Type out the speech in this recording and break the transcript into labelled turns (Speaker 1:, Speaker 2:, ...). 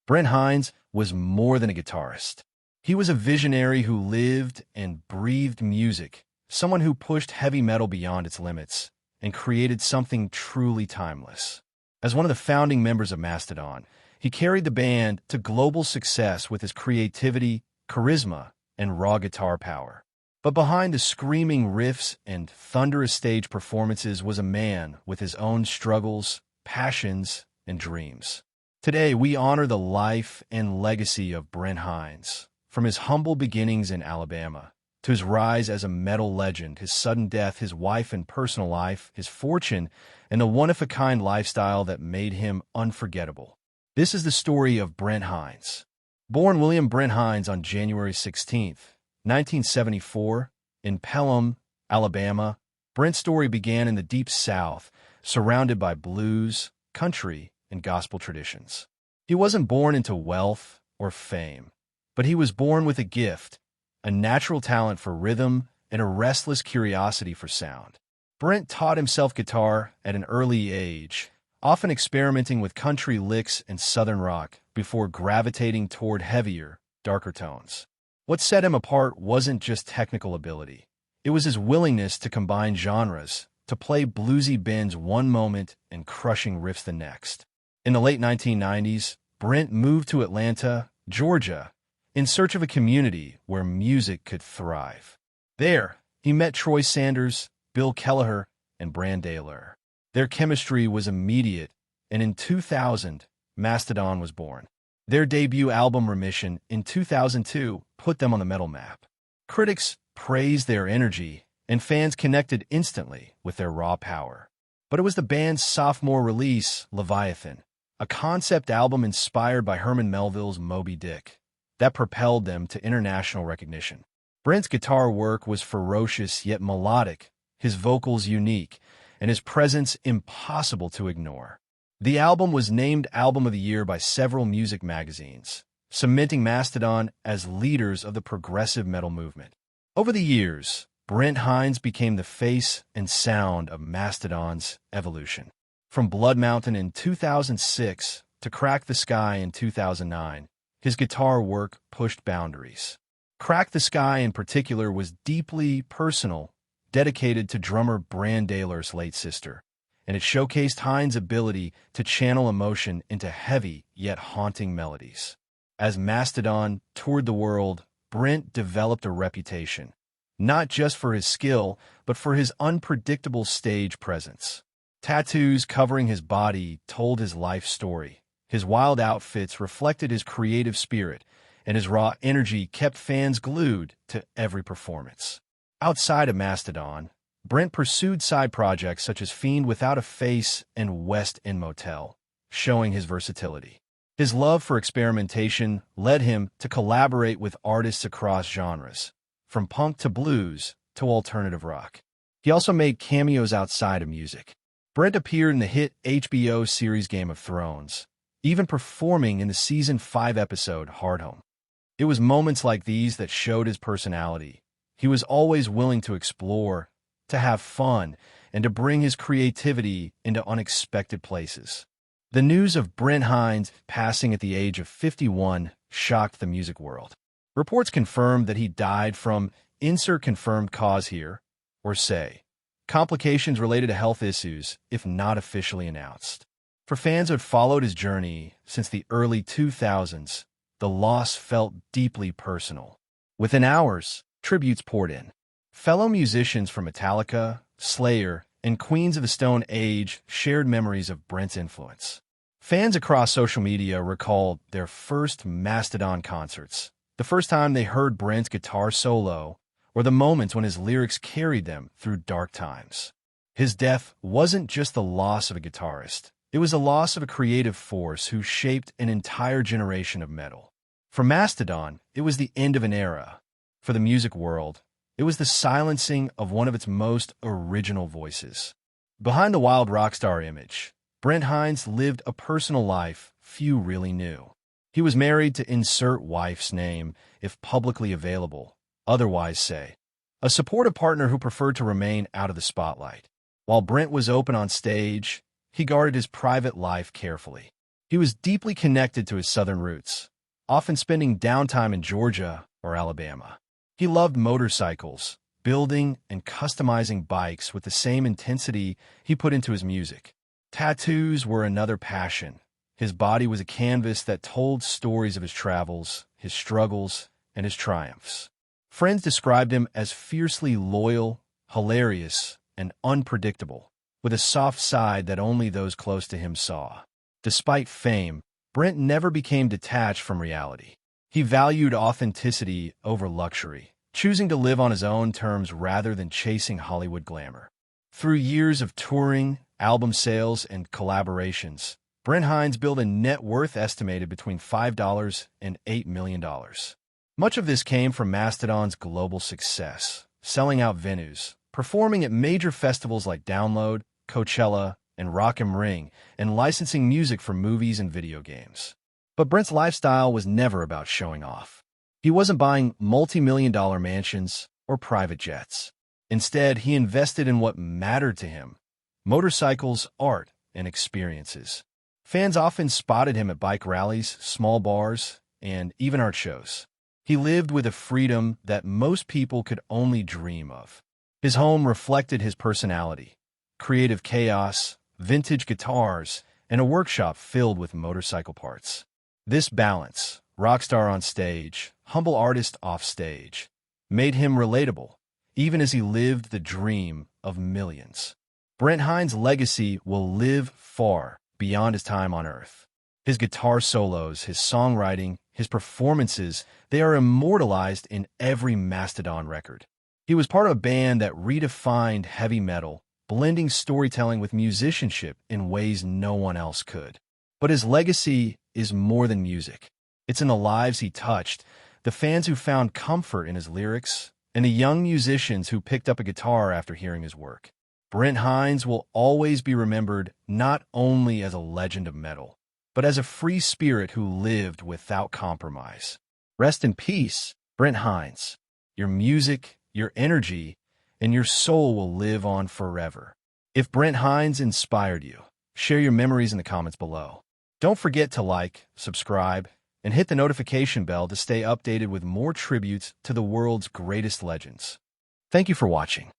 Speaker 1: Brent Hinds was more than a guitarist. He was a visionary who lived and breathed music, someone who pushed heavy metal beyond its limits and created something truly timeless. As one of the founding members of Mastodon, he carried the band to global success with his creativity, charisma, and raw guitar power. But behind the screaming riffs and thunderous stage performances was a man with his own struggles, passions, and dreams. Today, we honor the life and legacy of Brent Hinds. From his humble beginnings in Alabama to his rise as a metal legend, his sudden death, his wife and personal life, his fortune, and the one-of-a-kind lifestyle that made him unforgettable. This is the story of Brent Hinds. Born William Brent Hinds on January 16, 1974, in Pelham, Alabama, Brent's story began in the Deep South, surrounded by blues, country, and gospel traditions. He wasn't born into wealth or fame, but he was born with a gift, a natural talent for rhythm, and a restless curiosity for sound. Brent taught himself guitar at an early age, often experimenting with country licks and southern rock before gravitating toward heavier, darker tones. What set him apart wasn't just technical ability. It was his willingness to combine genres, to play bluesy bends one moment and crushing riffs the next. In the late 1990s, Brent moved to Atlanta, Georgia, in search of a community where music could thrive. There, he met Troy Sanders, Bill Kelleher, and Brand Daler. Their chemistry was immediate, and in 2000, Mastodon was born. Their debut album, Remission, in 2002, put them on the metal map. Critics praised their energy, and fans connected instantly with their raw power. But it was the band's sophomore release, Leviathan, a concept album inspired by Herman Melville's Moby Dick, that propelled them to international recognition. Brent's guitar work was ferocious yet melodic, his vocals unique, and his presence impossible to ignore. The album was named Album of the Year by several music magazines, cementing Mastodon as leaders of the progressive metal movement. Over the years, Brent Hinds became the face and sound of Mastodon's evolution. From Blood Mountain in 2006 to Crack the Sky in 2009, his guitar work pushed boundaries. Crack the Sky in particular was deeply personal, dedicated to drummer Brand Daler's late sister, and it showcased Hinds' ability to channel emotion into heavy yet haunting melodies. As Mastodon toured the world, Brent developed a reputation, not just for his skill, but for his unpredictable stage presence. Tattoos covering his body told his life story. His wild outfits reflected his creative spirit, and his raw energy kept fans glued to every performance. Outside of Mastodon, Brent pursued side projects such as Fiend Without a Face and West End Motel, showing his versatility. His love for experimentation led him to collaborate with artists across genres, from punk to blues to alternative rock. He also made cameos outside of music. Brent appeared in the hit HBO series Game of Thrones, even performing in the Season 5 episode Hardhome. It was moments like these that showed his personality. He was always willing to explore, to have fun, and to bring his creativity into unexpected places. The news of Brent Hinds passing at the age of 51 shocked the music world. Reports confirmed that he died from insert confirmed cause here, or say, complications related to health issues, if not officially announced. For fans who had followed his journey since the early 2000s, the loss felt deeply personal. Within hours, tributes poured in. Fellow musicians from Metallica, Slayer, and Queens of the Stone Age shared memories of Brent's influence. Fans across social media recalled their first Mastodon concerts, the first time they heard Brent's guitar solo, or the moments when his lyrics carried them through dark times. His death wasn't just the loss of a guitarist. It was the loss of a creative force who shaped an entire generation of metal. For Mastodon, it was the end of an era. For the music world, it was the silencing of one of its most original voices. Behind the wild rockstar image, Brent Hinds lived a personal life few really knew. He was married to insert wife's name, if publicly available, otherwise say, a supportive partner who preferred to remain out of the spotlight. While Brent was open on stage, he guarded his private life carefully. He was deeply connected to his southern roots, often spending downtime in Georgia or Alabama. He loved motorcycles, building and customizing bikes with the same intensity he put into his music. Tattoos were another passion. His body was a canvas that told stories of his travels, his struggles, and his triumphs. Friends described him as fiercely loyal, hilarious, and unpredictable, with a soft side that only those close to him saw. Despite fame, Brent never became detached from reality. He valued authenticity over luxury, choosing to live on his own terms rather than chasing Hollywood glamour. Through years of touring, album sales, and collaborations, Brent Hinds built a net worth estimated between $5 and $8 million. Much of this came from Mastodon's global success, selling out venues, performing at major festivals like Download, Coachella, and Rock am Ring, and licensing music for movies and video games. But Brent's lifestyle was never about showing off. He wasn't buying multi-million-dollar mansions or private jets. Instead, he invested in what mattered to him: motorcycles, art, and experiences. Fans often spotted him at bike rallies, small bars, and even art shows. He lived with a freedom that most people could only dream of. His home reflected his personality: creative chaos, vintage guitars, and a workshop filled with motorcycle parts. This balance, rockstar on stage, humble artist off stage, made him relatable, even as he lived the dream of millions. Brent Hinds' legacy will live far beyond his time on Earth. His guitar solos, his songwriting, his performances, they are immortalized in every Mastodon record. He was part of a band that redefined heavy metal, blending storytelling with musicianship in ways no one else could. But his legacy is more than music. It's in the lives he touched, the fans who found comfort in his lyrics, and the young musicians who picked up a guitar after hearing his work. Brent Hinds will always be remembered not only as a legend of metal, but as a free spirit who lived without compromise. Rest in peace, Brent Hinds. Your music, your energy, and your soul will live on forever. If Brent Hinds inspired you, share your memories in the comments below. Don't forget to like, subscribe, and hit the notification bell to stay updated with more tributes to the world's greatest legends. Thank you for watching.